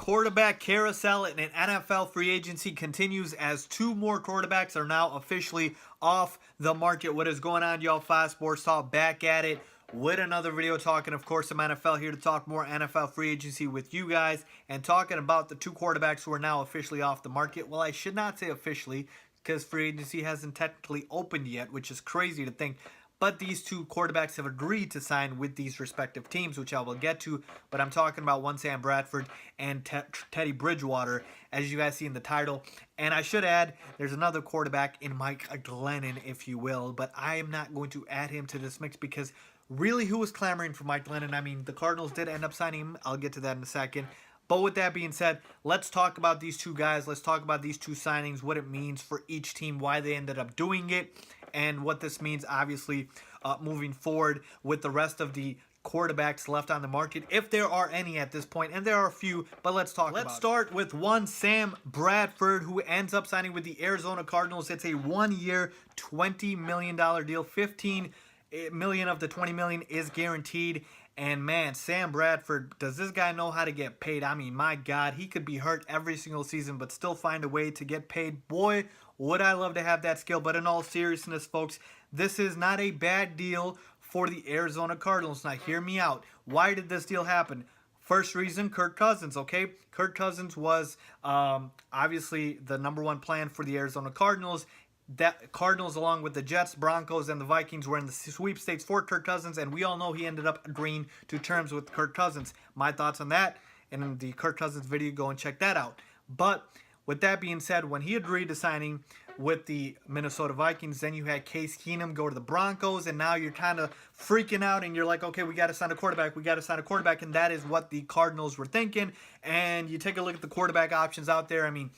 quarterback carousel in an NFL free agency continues as two more quarterbacks are now officially off the market. What is going on, y'all? Five Sports Talk back at it with another video talking, of course, some NFL, here to talk more NFL free agency with you guys and talking about the two quarterbacks who are now officially off the market. Well, I should not say officially because free agency hasn't technically opened yet, which is crazy to think. But these two quarterbacks have agreed to sign with these respective teams, which I will get to. But I'm talking about one Sam Bradford and Teddy Bridgewater, as you guys see in the title. And I should add, there's another quarterback in Mike Glennon, if you will. But I am not going to add him to this mix because really, who was clamoring for Mike Glennon? I mean, the Cardinals did end up signing him. I'll get to that in a second. But with that being said, let's talk about these two guys. Let's talk about these two signings, what it means for each team, why they ended up doing it, and what this means, obviously, moving forward with the rest of the quarterbacks left on the market, if there are any at this point, and there are a few, but let's talk about it. Let's start with one Sam Bradford, who ends up signing with the Arizona Cardinals. It's a 1-year, $20 million deal. $15 million of the $20 million is guaranteed. And man, Sam Bradford, does this guy know how to get paid? I mean, my God, he could be hurt every single season, but still find a way to get paid. Boy, would I love to have that skill. But in all seriousness, folks, this is not a bad deal for the Arizona Cardinals. Now, hear me out. Why did this deal happen? First reason, Kirk Cousins, okay? Kirk Cousins was obviously the #1 plan for the Arizona Cardinals. That Cardinals, along with the Jets, Broncos, and the Vikings, were in the sweepstakes for Kirk Cousins, and we all know he ended up agreeing to terms with Kirk Cousins. My thoughts on that, and in the Kirk Cousins video, go and check that out. But with that being said, when he agreed to signing with the Minnesota Vikings, then you had Case Keenum go to the Broncos, and now you're kind of freaking out, and you're like, okay, we got to sign a quarterback, and that is what the Cardinals were thinking. And you take a look at the quarterback options out there. I mean,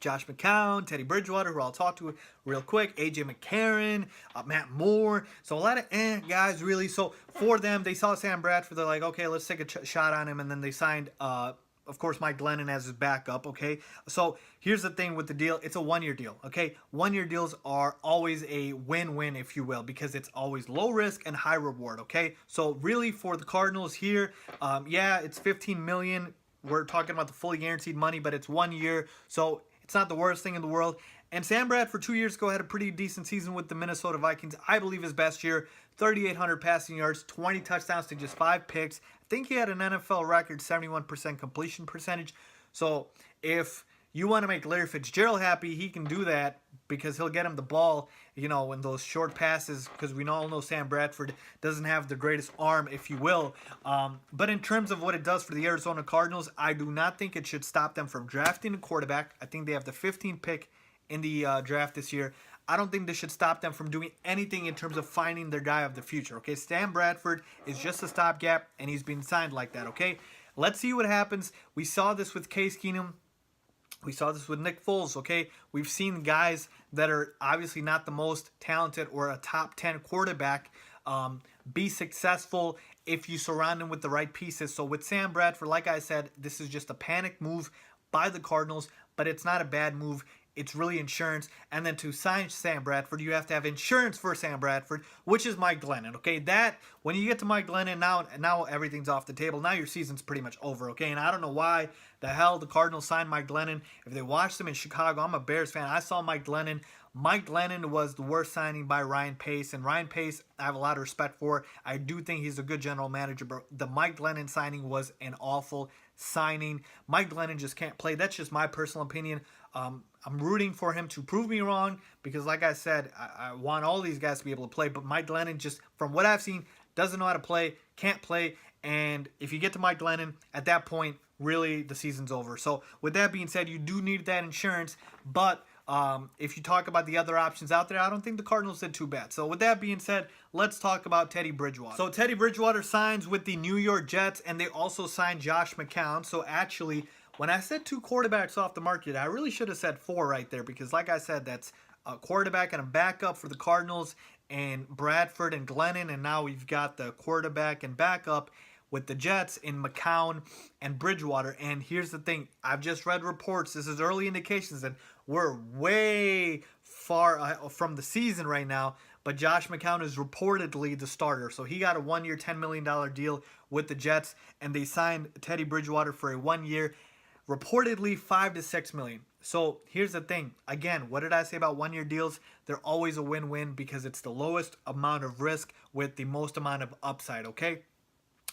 Josh McCown, Teddy Bridgewater, who I'll talk to real quick, A.J. McCarron, Matt Moore. So a lot of guys, really. So for them, they saw Sam Bradford. They're like, okay, let's take a shot on him. And then they signed, of course, Mike Glennon as his backup, okay? So here's the thing with the deal. It's a 1-year deal, okay? 1-year deals are always a win-win, if you will, because it's always low risk and high reward, okay? So really for the Cardinals here, yeah, it's $15 million. We're talking about the fully guaranteed money, but it's 1 year. So it's not the worst thing in the world. And Sam Bradford 2 years ago had a pretty decent season with the Minnesota Vikings. I believe his best year, 3,800 passing yards, 20 touchdowns to just 5 picks. I think he had an NFL record 71% completion percentage. So if you want to make Larry Fitzgerald happy, he can do that because he'll get him the ball, you know, in those short passes, because we all know Sam Bradford doesn't have the greatest arm, if you will. But in terms of what it does for the Arizona Cardinals, I do not think it should stop them from drafting a quarterback. I think they have the 15th pick in the draft this year. I don't think this should stop them from doing anything in terms of finding their guy of the future, okay? Sam Bradford is just a stopgap, and he's been signed like that, okay? Let's see what happens. We saw this with Case Keenum. We saw this with Nick Foles, okay? We've seen guys that are obviously not the most talented or a top 10 quarterback be successful if you surround them with the right pieces. So with Sam Bradford, like I said, this is just a panic move by the Cardinals, but it's not a bad move. It's really insurance. And then to sign Sam Bradford, you have to have insurance for Sam Bradford, which is Mike Glennon, okay? That, when you get to Mike Glennon, now everything's off the table. Now your season's pretty much over, okay? And I don't know why the hell the Cardinals signed Mike Glennon. If they watched him in Chicago, I'm a Bears fan. I saw Mike Glennon. Mike Glennon was the worst signing by Ryan Pace. And Ryan Pace, I have a lot of respect for. I do think he's a good general manager, but the Mike Glennon signing was an awful signing. Mike Glennon just can't play. That's just my personal opinion. I'm rooting for him to prove me wrong because, like I said, I want all these guys to be able to play. But Mike Glennon, just from what I've seen, doesn't know how to play, can't play. And if you get to Mike Glennon, at that point, really, the season's over. So with that being said, you do need that insurance. But if you talk about the other options out there, I don't think the Cardinals did too bad. So with that being said, let's talk about Teddy Bridgewater. So Teddy Bridgewater signs with the New York Jets, and they also signed Josh McCown. So actually, when I said 2 quarterbacks off the market, I really should have said 4 right there because, like I said, that's a quarterback and a backup for the Cardinals and Bradford and Glennon, and now we've got the quarterback and backup with the Jets in McCown and Bridgewater. And here's the thing. I've just read reports. This is early indications that we're way far from the season right now. but Josh McCown is reportedly the starter. So he got a 1-year, $10 million deal with the Jets, and they signed Teddy Bridgewater for a 1-year, reportedly $5 to $6 million. So here's the thing. Again, what did I say about 1-year deals? They're always a win-win because it's the lowest amount of risk with the most amount of upside, okay?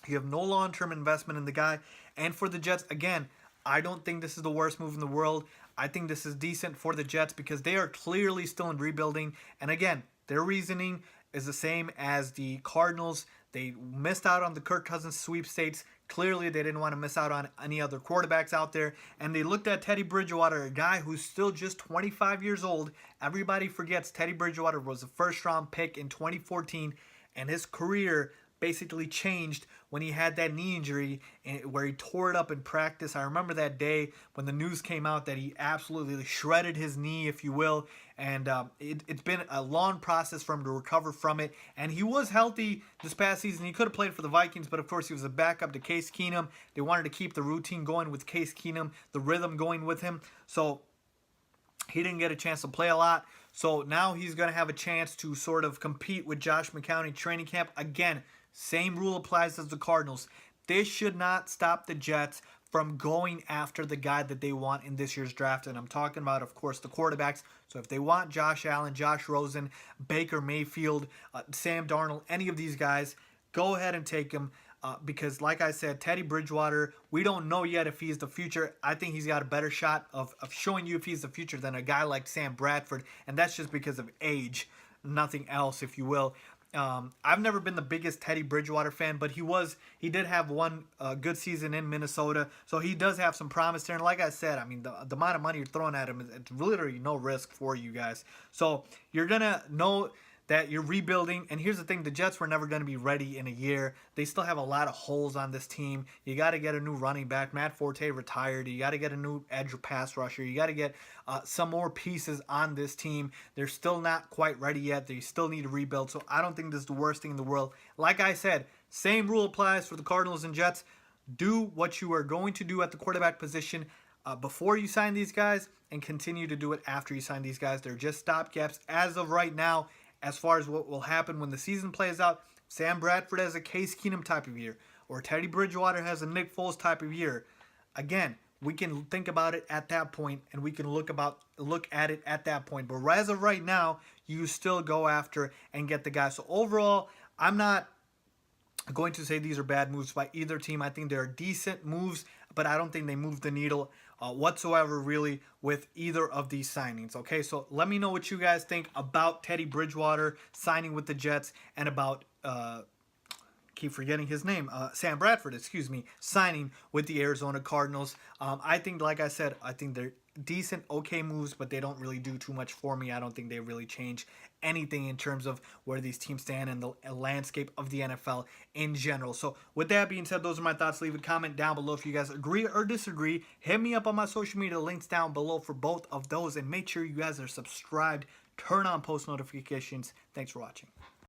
You have no long-term investment in the guy. And for the Jets, again, I don't think this is the worst move in the world. I think this is decent for the Jets because they are clearly still in rebuilding. And again, their reasoning is the same as the Cardinals. They missed out on the Kirk Cousins sweepstakes. Clearly, they didn't want to miss out on any other quarterbacks out there. And they looked at Teddy Bridgewater, a guy who's still just 25 years old. Everybody forgets Teddy Bridgewater was a first-round pick in 2014, and his career basically changed when he had that knee injury where he tore it up in practice. I remember that day when the news came out that he absolutely shredded his knee, if you will, and it's been a long process for him to recover from it. And he was healthy this past season. He could have played for the Vikings, but of course he was a backup to Case Keenum. They wanted to keep the routine going with Case Keenum, the rhythm going with him. So he didn't get a chance to play a lot. So now he's going to have a chance to sort of compete with Josh McCown in training camp. Again, same rule applies as the Cardinals. This should not stop the Jets from going after the guy that they want in this year's draft. And I'm talking about, of course, the quarterbacks. So if they want Josh Allen, Josh Rosen, Baker Mayfield, Sam Darnold, any of these guys, go ahead and take them. Because like I said, Teddy Bridgewater, we don't know yet if he's the future. I think he's got a better shot of showing you if he's the future than a guy like Sam Bradford. And that's just because of age, nothing else, if you will. I've never been the biggest Teddy Bridgewater fan, but he did have one good season in Minnesota, so he does have some promise there. And like I said, I mean, the amount of money you're throwing at him, it's literally no risk for you guys. So you're going to know that you're rebuilding. And here's the thing, the Jets were never going to be ready in a year. They still have a lot of holes on this team. You got to get a new running back. Matt Forte retired. You got to get a new edge pass rusher. You got to get some more pieces on this team. They're still not quite ready yet. They still need to rebuild. So I don't think this is the worst thing in the world. Like I said, same rule applies for the Cardinals and Jets. Do what you are going to do at the quarterback position before you sign these guys, and continue to do it after you sign these guys. They're just stopgaps as of right now. As far as what will happen when the season plays out, Sam Bradford has a Case Keenum type of year, or Teddy Bridgewater has a Nick Foles type of year. Again, we can think about it at that point, and we can look at it at that point. But as of right now, you still go after and get the guy. So overall, I'm not going to say these are bad moves by either team. I think they're decent moves, but I don't think they move the needle whatsoever, really, with either of these signings. Okay, so let me know what you guys think about Teddy Bridgewater signing with the Jets, and about keep forgetting his name, Sam Bradford, signing with the Arizona Cardinals. I think, like I said, I think they're decent, okay moves, but they don't really do too much for me. I don't think they really change anything in terms of where these teams stand in the landscape of the NFL in general. So with that being said, those are my thoughts. Leave a comment down below if you guys agree or disagree. Hit me up on my social media links down below for both of those, and make sure you guys are subscribed. Turn on post notifications. Thanks for watching.